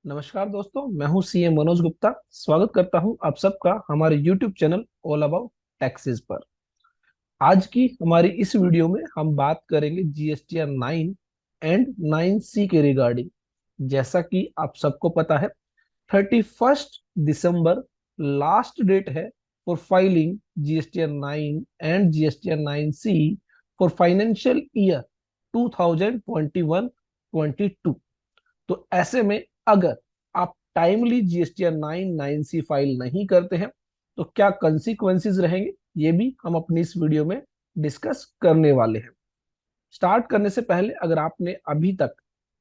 नमस्कार दोस्तों, मैं हूं सीए मनोज गुप्ता। स्वागत करता हूं आप सबका हमारे YouTube channel all about taxes पर। आज की हमारी इस वीडियो में हम बात करेंगे जीएसटीआर 9 एंड 9C के रिगार्डिंग। जैसा कि आप सबको पता है, 31 दिसंबर लास्ट डेट है for filing GSTR 9 and GSTR 9C for financial year 2021-22। तो ऐसे में अगर आप टाइमली जीएसटीआर 9 9C फाइल नहीं करते हैं तो क्या कंसिक्वेंसेस रहेंगे, ये भी हम अपनी इस वीडियो में डिस्कस करने वाले हैं। स्टार्ट करने से पहले अगर आपने अभी तक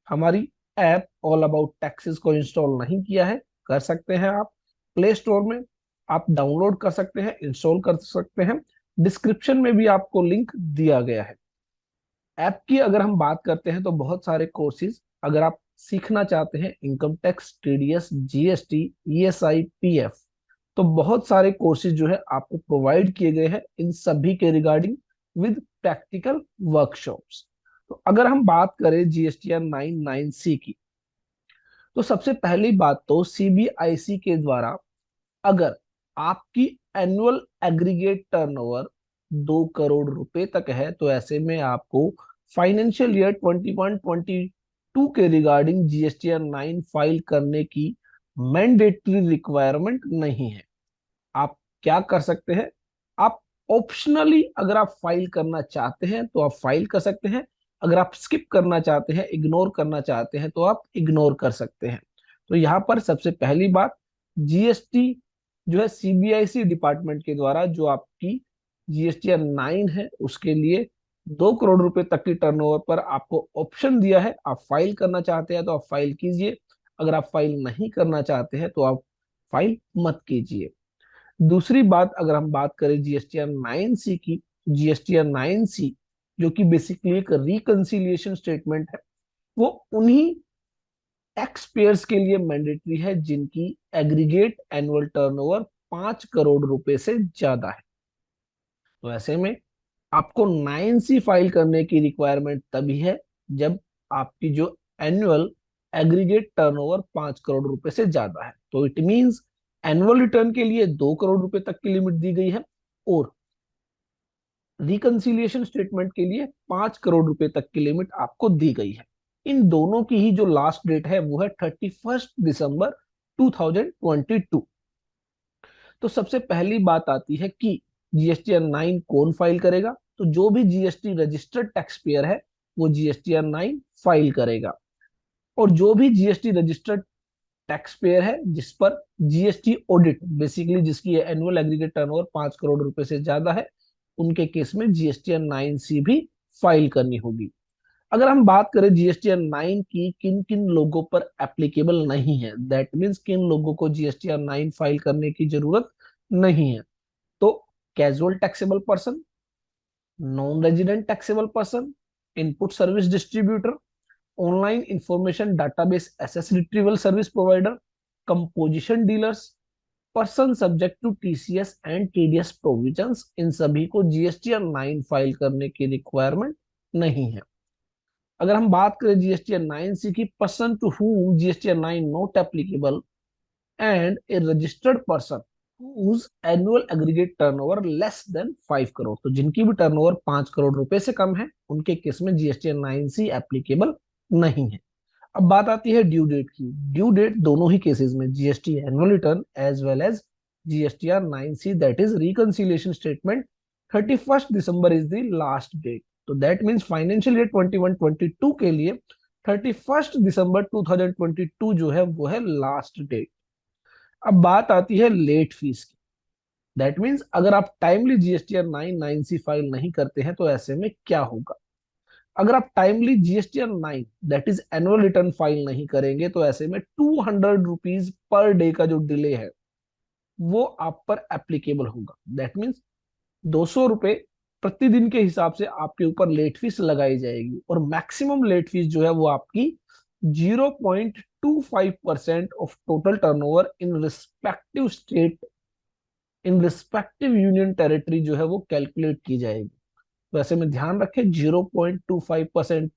हमारी ऐप ऑल अबाउट टैक्सेस को इंस्टॉल नहीं किया है, कर सकते हैं आप। प्ले स्टोर में आप डाउनलोड कर सकते हैं, इंस्टॉल कर सकते हैं। डिस्क्रिप्शन में भी आपको लिंक दिया गया है। ऐप की अगर हम बात करते हैं तो बहुत सारे कोर्सेज अगर आप सीखना चाहते हैं, income tax, TDS, GST, ESI, PF, तो बहुत सारे कोर्सेज जो है आपको प्रोवाइड किए गए हैं इन सभी के रिगार्डिंग विद प्रैक्टिकल वर्कशॉप्स। तो अगर हम बात करें जीएसटीआर 9 9C की, तो सबसे पहली बात तो सीबीआईसी के द्वारा अगर आपकी एनुअल एग्रीगेट टर्नओवर 2 करोड़ रुपए तक है तो ऐसे में आपको फाइनेंशियल ईयर 21-22 के रिगार्डिंग जीएसटीआर 9 फाइल करने की मैंडेटरी रिक्वायरमेंट नहीं है। आप क्या कर सकते हैं, आप ऑप्शनली अगर आप फाइल करना चाहते हैं तो आप फाइल कर सकते हैं। अगर आप स्किप करना चाहते हैं, इग्नोर करना चाहते हैं, तो आप इग्नोर कर सकते हैं। तो यहाँ पर सबसे पहली बात, जीएसटी जो है सीबीआईसी डिपार्टमेंट के द्वारा जो आपकी जीएसटीआर 9 है उसके लिए 2 करोड़ रुपए तक की टर्नओवर पर आपको ऑप्शन दिया है। आप फाइल करना चाहते हैं तो आप फाइल कीजिए, अगर आप फाइल नहीं करना चाहते हैं तो आप फाइल मत कीजिए। दूसरी बात, अगर हम बात करें जीएसटीआर 9C की, जीएसटीआर 9C जो कि बेसिकली एक रिकंसिलिएशन स्टेटमेंट है, वो उन्हीं टैक्स पेयर्स के लिए मैंडेटरी है जिनकी एग्रीगेट एनुअल टर्नओवर 5 करोड़ रुपए से ज्यादा है। तो ऐसे में आपको 9C फाइल करने की रिक्वायरमेंट तभी है जब आपकी जो एनुअल एग्रीगेट टर्नओवर 5 करोड़ रुपए से ज्यादा है। तो इट मींस एनुअल रिटर्न के लिए 2 करोड़ रुपए तक की लिमिट दी गई है और रिकंसिलिएशन स्टेटमेंट के लिए 5 करोड़ रुपए तक की लिमिट आपको दी गई है। इन दोनों की ही जो लास्ट डेट है वो है 31 दिसंबर 2022। तो सबसे पहली बात आती है कि जीएसटीआर 9 कौन फाइल करेगा। तो जो भी जीएसटी रजिस्टर्ड टैक्स पेयर है वो जीएसटीआर 9 फाइल करेगा। और जो भी जीएसटी रजिस्टर्ड टैक्स पेयर है जिस पर जीएसटी ऑडिट, बेसिकली जिसकी एनुअल एग्रीगेट टर्नओवर 5 करोड़ रुपए से ज्यादा है, उनके केस में जीएसटीआर 9C भी फाइल करनी होगी। अगर हम बात करें जीएसटीआर 9 की किन किन लोगों पर एप्लीकेबल नहीं है, दैट मीन्स किन लोगों को जीएसटीआर 9 फाइल करने की जरूरत नहीं है, तो casual taxable person, non resident taxable person, input service distributor, online information database access retrieval service provider, composition dealers, person subject to TCS and TDS provisions, इन सभी को जीएसटीआर 9 फाइल करने की रिक्वायरमेंट नहीं है। अगर हम बात करें जीएसटीआर 9C की, person to whom GSTR 9 not applicable and a registered person whose annual aggregate turnover less than 5 crore, तो जिनकी भी टर्नओवर 5 करोड़ रुपए से कम है उनके केस में जीएसटीआर 9C एप्लीकेबल नहीं है। अब बात आती है ड्यू डेट की। ड्यू डेट दोनों ही केसेस में, GST annual return as well as GSTR 9C that is reconciliation statement, 31 December is the last date. तो दैट मीन्स फाइनेंशियल ईयर 21-22 के लिए 31 दिसंबर 2022 जो है वो है लास्ट डेट। अब बात आती है लेट फीस की। दैट मीन्स अगर आप टाइमली जीएसटीआर 9 9C फाइल नहीं करते हैं तो ऐसे में क्या होगा। अगर आप timely GSTR 9 that is annual return file नहीं करेंगे तो ऐसे में 200 रुपीज पर डे का जो डिले है वो आप पर एप्लीकेबल होगा। दैट मीन्स 200 रुपए प्रतिदिन के हिसाब से आपके ऊपर लेट फीस लगाई जाएगी और मैक्सिमम लेट फीस जो है वो आपकी 0.25% of total turnover in respective state, in respective union territory जो है वो कैलकुलेट की जाएगी। वैसे में ध्यान रखें 0.25%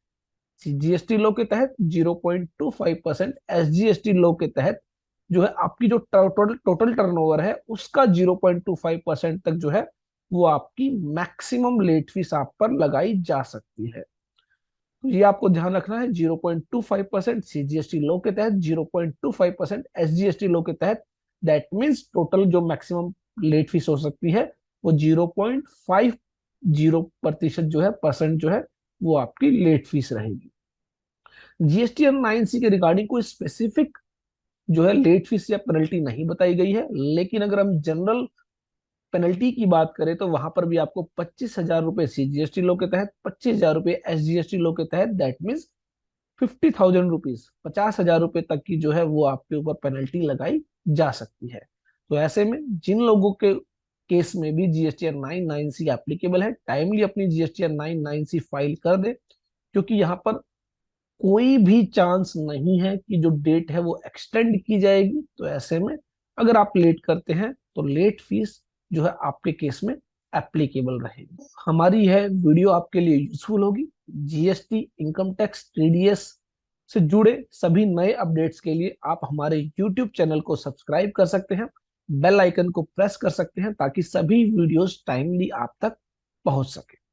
जीएसटी लॉ के तहत 0.25%, एसजीएसटी लॉ के तहत जो है आपकी जो टोटल टोटल टर्नओवर है उसका 0.25% तक जो है वो आपकी मैक्सिमम लेट फीस आप पर लगाई जा सकती है। तो ये आपको ध्यान रखना है, 0.25% सीजीएसटी लॉ के तहत, 0.25% एसजीएसटी लॉ के तहत। दैट मीन्स टोटल जो मैक्सिमम लेट फीस हो सकती है वो 0.50% जो है परसेंट जो है वो आपकी लेट फीस रहेगी। जीएसटी और 9C के रिगार्डिंग कोई स्पेसिफिक जो है लेट फीस या पेनल्टी नहीं बताई गई है, लेकिन अगर हम जनरल पेनल्टी की बात करें तो वहां पर भी आपको 25,000 रुपए सीजीएसटी लॉ के तहत, 25,000 रुपए एसजीएसटी लॉ के तहत, दैट मीन्स 50,000 रुपीज, 50,000 रुपए तक की जो है वो आपके ऊपर पेनल्टी लगाई जा सकती है। तो ऐसे में जिन लोगों के केस में भी जीएसटीआर 99C एप्लीकेबल है, टाइमली अपनी जीएसटीआर 99C फाइल कर दे, क्योंकि यहाँ पर कोई भी चांस नहीं है कि जो डेट है वो एक्सटेंड की जाएगी। तो ऐसे में अगर आप लेट करते हैं तो लेट फीस जो है आपके केस में एप्लीकेबल रहेगी। हमारी है वीडियो आपके लिए यूजफुल होगी। जीएसटी, इनकम टैक्स, टीडीएस से जुड़े सभी नए अपडेट्स के लिए आप हमारे यूट्यूब चैनल को सब्सक्राइब कर सकते हैं, बेल आइकन को प्रेस कर सकते हैं ताकि सभी वीडियोस टाइमली आप तक पहुंच सके।